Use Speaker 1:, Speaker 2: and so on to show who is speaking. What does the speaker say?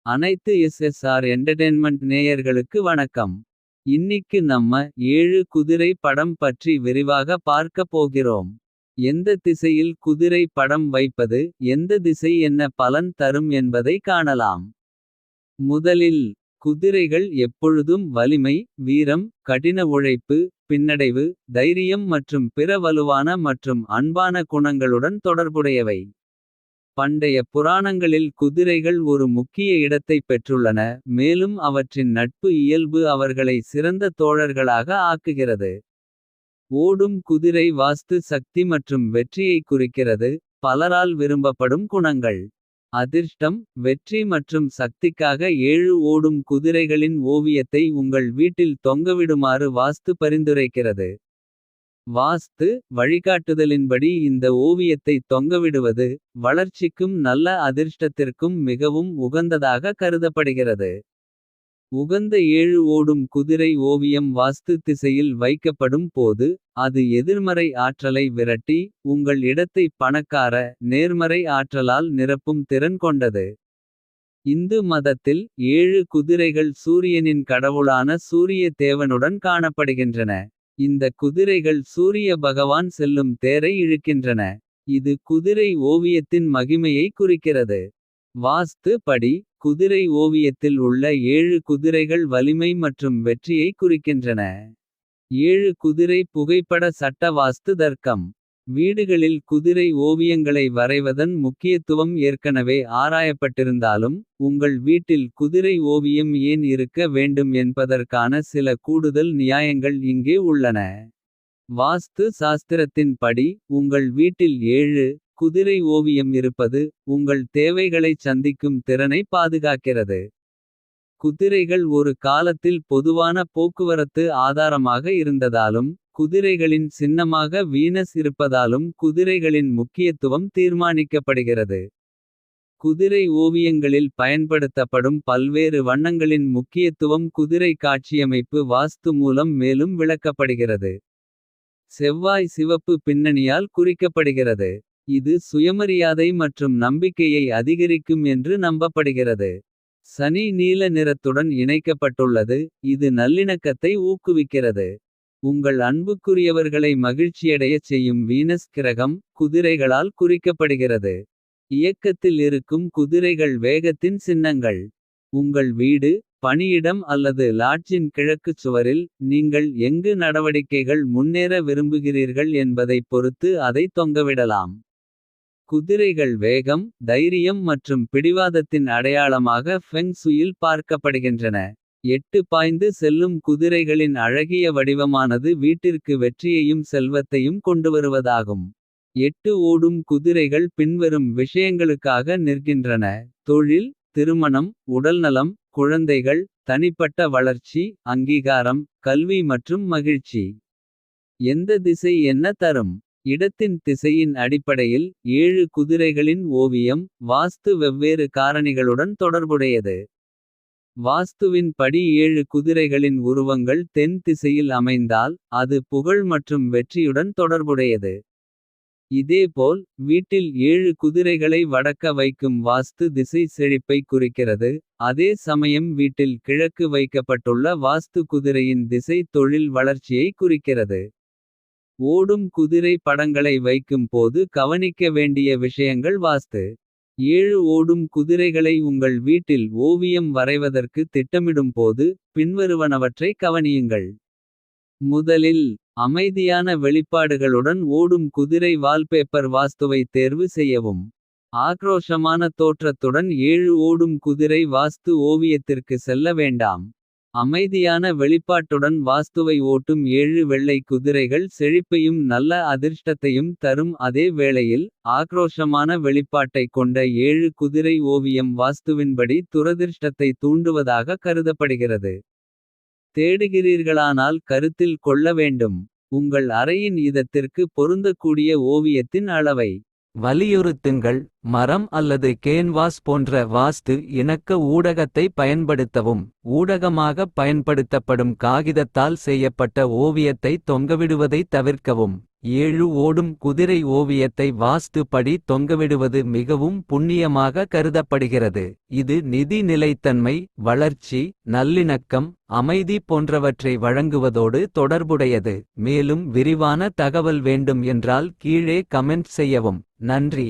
Speaker 1: அனைத்து SSR entertainment நேயர்களுக்கு வணக்கம். இன்னிக்கு நம்ம 7 குதிரை படம் பற்றி விரிவாக பார்க்க போகிறோம். எந்த திசையில் குதிரை படம் வைப்பது. எந்த திசை என்ன பலன் தரும் என்பதை காணலாம். முதலில் குதிரைகள் எப்பொழுதும் வலிமை, வீரம், கடின உழைப்பு, பின்னடைவு, தைரியம் மற்றும் பிற வலுவான மற்றும் அன்பான குணங்களுடன் தொடர்புடையவை. பண்டைய புராணங்களில் குதிரைகள் ஒரு முக்கிய இடத்தைப் பெற்றுள்ளன. மேலும் அவற்றின் நட்பு இயல்பு அவர்களை சிறந்த தோழர்களாக ஆக்குகிறது. ஓடும் குதிரை வாஸ்து சக்தி மற்றும் வெற்றியை குறிக்கிறது. பலரால் விரும்பப்படும் குணங்கள். அதிர்ஷ்டம், வெற்றி மற்றும் சக்திக்காக 7 ஓடும் குதிரைகளின் ஓவியத்தை உங்கள் வீட்டில் தொங்கவிடுமாறு வாஸ்து பரிந்துரைக்கிறது. வாஸ்து வழிகாட்டுதலின்படி இந்த ஓவியத்தை தொங்கவிடுவது. வளர்ச்சிக்கும் நல்ல அதிர்ஷ்டத்திற்கும் மிகவும் உகந்ததாக கருதப்படுகிறது. உகந்த 7 ஓடும் குதிரை ஓவியம் வாஸ்து திசையில் வைக்கப்படும் போது. அது எதிர்மறை ஆற்றலை விரட்டி. உங்கள் இடத்தை பணக்கார, நேர்மறை ஆற்றலால் நிரப்பும் திறன் கொண்டது. இந்து மதத்தில் 7 குதிரைகள் சூரியனின் கடவுளான சூரிய தேவனுடன் காணப்படுகின்றன. இந்த குதிரைகள் சூரிய பகவான் செல்லும் தேரை இழுக்கின்றன. இது குதிரை ஓவியத்தின் மகிமையை குறிக்கிறது. வாஸ்து படி குதிரை ஓவியத்தில் உள்ள 7 குதிரைகள் வலிமை மற்றும் வெற்றியை குறிக்கின்றன. 7 குதிரை புகைப்பட சட்ட வாஸ்து தர்க்கம். வீடுகளில் குதிரை ஓவியங்களை வரைவதன் முக்கியத்துவம் ஏற்கனவே ஆராயப்பட்டிருந்தாலும். உங்கள் வீட்டில் குதிரை ஓவியம் ஏன் இருக்க வேண்டும் என்பதற்கான சில கூடுதல் நியாயங்கள் இங்கே உள்ளன. வாஸ்து சாஸ்திரத்தின் படி உங்கள் வீட்டில் 7 குதிரை ஓவியம் இருப்பது. உங்கள் தேவைகளைச் சந்திக்கும் திறனை பாதுகாக்கிறது. குதிரைகள் ஒரு காலத்தில் பொதுவான போக்குவரத்து ஆதாரமாக இருந்ததாலும். குதிரைகளின் சின்னமாக வீனஸ் இருப்பதாலும் குதிரைகளின் முக்கியத்துவம் தீர்மானிக்கப்படுகிறது. குதிரை ஓவியங்களில் பயன்படுத்தப்படும் பல்வேறு வண்ணங்களின் முக்கியத்துவம் குதிரை காட்சியமைப்பு வாஸ்து மூலம் மேலும் விளக்கப்படுகிறது. செவ்வாய் சிவப்பு பின்னணியால் குறிக்கப்படுகிறது. இது சுயமரியாதை மற்றும் நம்பிக்கையை அதிகரிக்கும் என்று நம்பப்படுகிறது. சனி நீல நிறத்துடன் இணைக்கப்பட்டுள்ளது. இது நல்லிணக்கத்தை ஊக்குவிக்கிறது. உங்கள் அன்புக்குரியவர்களை மகிழ்ச்சியடையச் செய்யும் வீனஸ் கிரகம். குதிரைகளால் குறிக்கப்படுகிறது. இயக்கத்தில் இருக்கும் குதிரைகள் வேகத்தின் சின்னங்கள். உங்கள் வீடு, பணியிடம் அல்லது லாட்ஜின் கிழக்குச் சுவரில். நீங்கள் எங்கு நடவடிக்கைகள் முன்னேற விரும்புகிறீர்கள் என்பதைப் பொறுத்து அதை தொங்கவிடலாம். குதிரைகள் வேகம், தைரியம் மற்றும் பிடிவாதத்தின் அடையாளமாக ஃபெங் சுயில் பார்க்கப்படுகின்றன. 8 பாய்ந்து செல்லும் குதிரைகளின் அழகிய வடிவமானது வீட்டிற்கு வெற்றியையும் செல்வத்தையும் கொண்டுவருவதாகும். 8 ஓடும் குதிரைகள் பின்வரும் விஷயங்களுக்காக நிற்கின்றன. தொழில், திருமணம், உடல்நலம், குழந்தைகள், தனிப்பட்ட வளர்ச்சி, அங்கீகாரம், கல்வி மற்றும் மகிழ்ச்சி. எந்த திசை என்ன தரும். இடத்தின் திசையின் அடிப்படையில் 7 குதிரைகளின் ஓவியம். வாஸ்து வெவ்வேறு காரணிகளுடன் தொடர்புடையது. வாஸ்துவின் படி 7 குதிரைகளின் உருவங்கள் தென் திசையில் அமைந்தால். அது புகழ் மற்றும் வெற்றியுடன் தொடர்புடையது. இதேபோல் வீட்டில் 7 குதிரைகளை வடக்க வைக்கும் வாஸ்து திசை செழிப்பை குறிக்கிறது. அதே சமயம் வீட்டில் கிழக்கு வைக்கப்பட்டுள்ள வாஸ்து குதிரையின் திசை தொழில் வளர்ச்சியை குறிக்கிறது. ஓடும் குதிரை படங்களை வைக்கும் போது கவனிக்க வேண்டிய விஷயங்கள் வாஸ்து. 7 ஓடும் குதிரைகளை உங்கள் வீட்டில் ஓவியம் வரைவதற்கு திட்டமிடும் போது. பின்வருவனவற்றை கவனியுங்கள். முதலில் அமைதியான வெளிப்பாடுகளுடன் ஓடும் குதிரை வால்பேப்பர் வாஸ்துவை தேர்வு செய்யவும். ஆக்ரோஷமான தோற்றத்துடன் 7 ஓடும் குதிரை வாஸ்து ஓவியத்திற்கு செல்ல வேண்டாம். அமைதியான வெளிப்பாட்டுடன் வாஸ்துவை ஓட்டும் 7 வெள்ளை குதிரைகள் செழிப்பையும் நல்ல அதிர்ஷ்டத்தையும் தரும். அதே வேளையில் ஆக்ரோஷமான வெளிப்பாட்டைக் கொண்ட 7 குதிரை ஓவியம் வாஸ்துவின்படி துரதிர்ஷ்டத்தை தூண்டுவதாக கருதப்படுகிறது. தேடுகிறீர்களானால் கருத்தில் கொள்ள வேண்டும். உங்கள் அறையின் இதத்திற்கு பொருந்தக்கூடிய ஓவியத்தின் அளவை.
Speaker 2: வலியுறுத்துங்கள். மரம் அல்லது கேன்வாஸ் போன்ற வாஸ்து இணக்க ஊடகத்தை பயன்படுத்தவும். ஊடகமாக பயன்படுத்தப்படும் காகிதத்தால் செய்யப்பட்ட ஓவியத்தை தொங்கவிடுவதை தவிர்க்கவும். 7 ஓடும் குதிரை ஓவியத்தை வாஸ்து படி தொங்கவிடுவது மிகவும் புண்ணியமாக கருதப்படுகிறது. இது நிதி நிலைத்தன்மை, வளர்ச்சி, நல்லிணக்கம், அமைதி போன்றவற்றை வழங்குவதோடு தொடர்புடையது. மேலும் விரிவான தகவல் வேண்டும் என்றால் கீழே கமெண்ட் செய்யவும். நன்றி.